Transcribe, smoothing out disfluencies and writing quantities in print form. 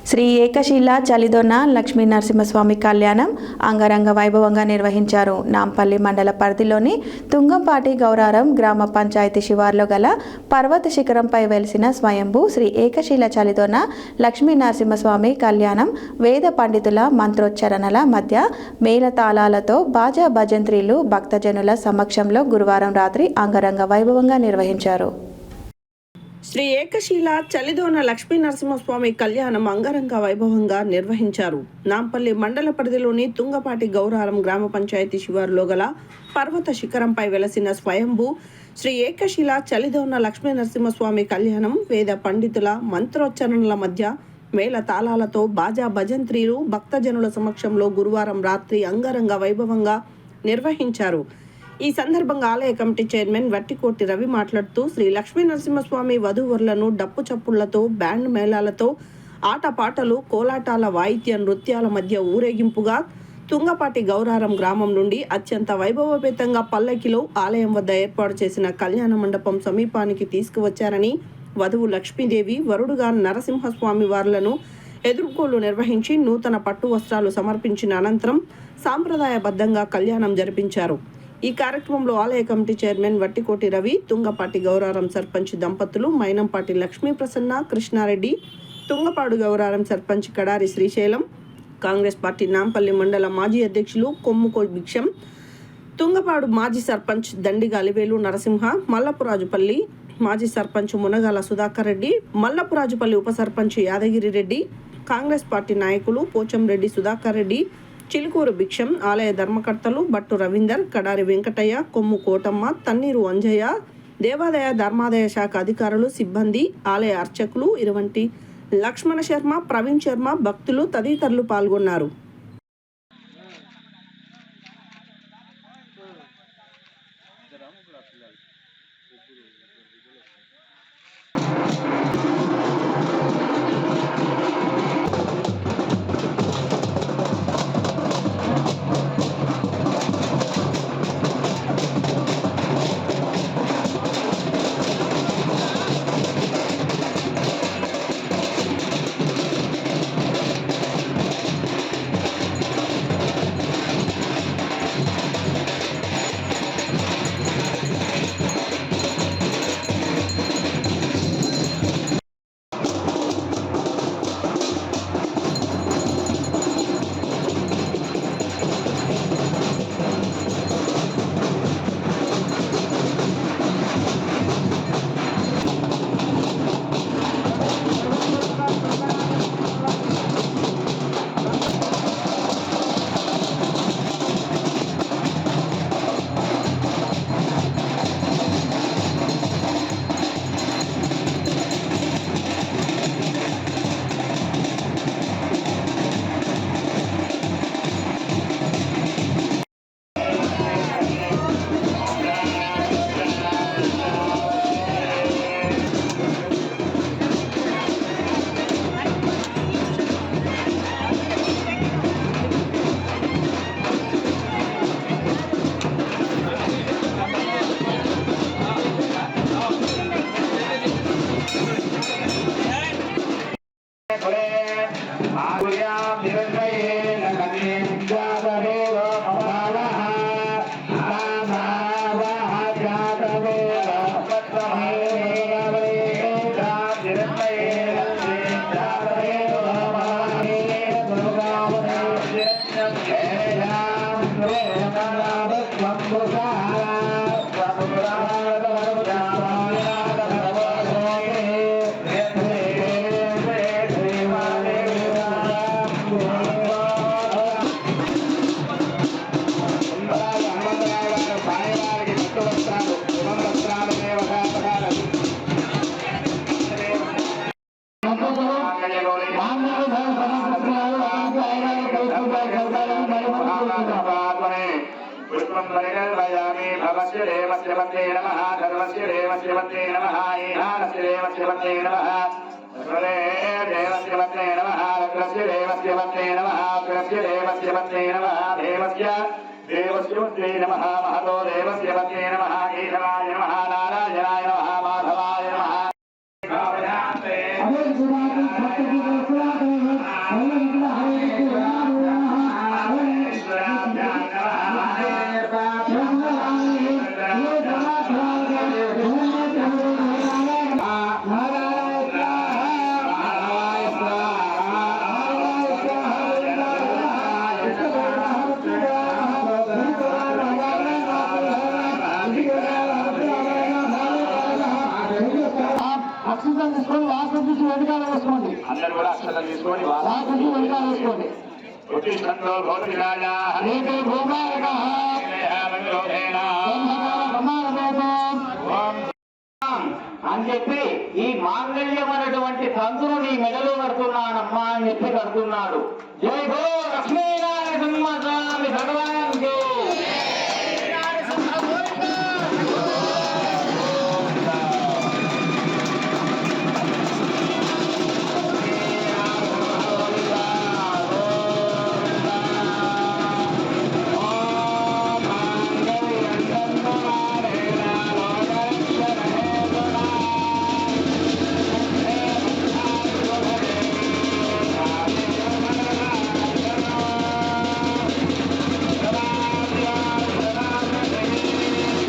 శ్రీ ఏకశిల చలిదొన్న లక్ష్మీ నరసింహస్వామి కళ్యాణం అంగరంగ వైభవంగా నిర్వహించారు. నాంపల్లి మండల పరిధిలోని తుంగంపాటి గౌరారం గ్రామ పంచాయతీ శివార్లో గల పర్వత శిఖరంపై వెలిసిన స్వయంభూ శ్రీ ఏకశిల చలిదొన్న లక్ష్మీ నరసింహస్వామి కళ్యాణం వేద పండితుల మంత్రోచ్చరణల మధ్య మేళతాళాలతో బాజా భజంత్రీలు భక్తజనుల సమక్షంలో గురువారం రాత్రి అంగరంగ వైభవంగా నిర్వహించారు. శ్రీ ఏకశిల చలిదొన్న లక్ష్మీ నరసింహస్వామి కళ్యాణం అంగరంగ వైభవంగా నిర్వహించారు. నాంపల్లి మండల పరిధిలోని తుంగపాటి గౌరారం గ్రామ పంచాయతీ శివారులో గల పర్వత శిఖరంపై వెలసిన స్వయంభూ శ్రీ ఏకశిల చలిదొన్న లక్ష్మీ నరసింహస్వామి కళ్యాణం వేద పండితుల మంత్రోచ్చరణల మధ్య మేళ తాళాలతో బాజా భజంత్రీలు భక్తజనుల సమక్షంలో గురువారం రాత్రి అంగరంగ వైభవంగా నిర్వహించారు. ఈ సందర్భంగా ఆలయ కమిటీ చైర్మన్ వట్టికోటి రవి మాట్లాడుతూ శ్రీ లక్ష్మీ నరసింహస్వామి వధూవరులను డప్పు చప్పుళ్లతో బ్యాండ్ మేళాలతో ఆటపాటలు కోలాటాల వాయిద్య నృత్యాల మధ్య ఊరేగింపుగా తుంగపాటి గౌరారం గ్రామం నుండి అత్యంత వైభవపేతంగా పల్లకిలో ఆలయం వద్ద ఏర్పాటు చేసిన కళ్యాణ మండపం సమీపానికి తీసుకువచ్చారని, వధువు లక్ష్మీదేవి వరుడుగా నరసింహస్వామి వారులను ఎదుర్కోలు నిర్వహించి నూతన పట్టు వస్త్రాలు సమర్పించిన అనంతరం సాంప్రదాయబద్ధంగా కళ్యాణం జరిపించారు. ఈ కార్యక్రమంలో ఆలయ కమిటీ చైర్మన్ వట్టికోటి రవి, తుంగపాటి గౌరారం సర్పంచ్ దంపతులు మైనంపాటి లక్ష్మీ ప్రసన్న, కృష్ణారెడ్డి, తుంగపాడు గౌరారం సర్పంచ్ కడారి శ్రీశైలం, కాంగ్రెస్ పార్టీ నాంపల్లి మండల మాజీ అధ్యక్షులు కొమ్ముకో భిక్షం, తుంగపాడు మాజీ సర్పంచ్ దండిగా అలివేలు నరసింహ, మల్లపురాజుపల్లి మాజీ సర్పంచ్ మునగాల సుధాకర్ రెడ్డి, మల్లపురాజుపల్లి ఉప సర్పంచ్ యాదగిరి రెడ్డి, కాంగ్రెస్ పార్టీ నాయకులు పోచంరెడ్డి సుధాకర్ రెడ్డి, చిలుకూరు భిక్షం, ఆలయ ధర్మకర్తలు బట్టు రవీందర్, కడారి వెంకటయ్య, కొమ్ము కోటమ్మ, తన్నీరు అంజయ్య, దేవాదాయ ధర్మాదాయ శాఖ అధికారులు, సిబ్బంది, ఆలయ అర్చకులు ఇరువంటి లక్ష్మణ శర్మ, ప్రవీణ్ శర్మ, భక్తులు తదితరులు పాల్గొన్నారు. भवस्य देवस्य मध्ये नमः धर्मस्य देवस्य मध्ये नमः ईशानस्य देवस्य मध्ये नमः सर्वे देवस्य मध्ये नमः रुद्रस्य देवस्य मध्ये नमः उग्रस्य देवस्य मध्ये नमः देवस्य मध्ये नमः महतो देवस्य मध्ये नमः केशवाय नमः नारायणाय नमः माधवाय नमः అందరూ కూడా అక్షతలు తీసుకొని వేసుకోండి. ఉత్తిష్టంతో భౌతిరాజా అని చెప్పి ఈ మాంగళ్యం అనేటువంటి తంతును నీ మెడలో కడుతున్నానమ్మా అని చెప్పి కడుతున్నాడు. జై భో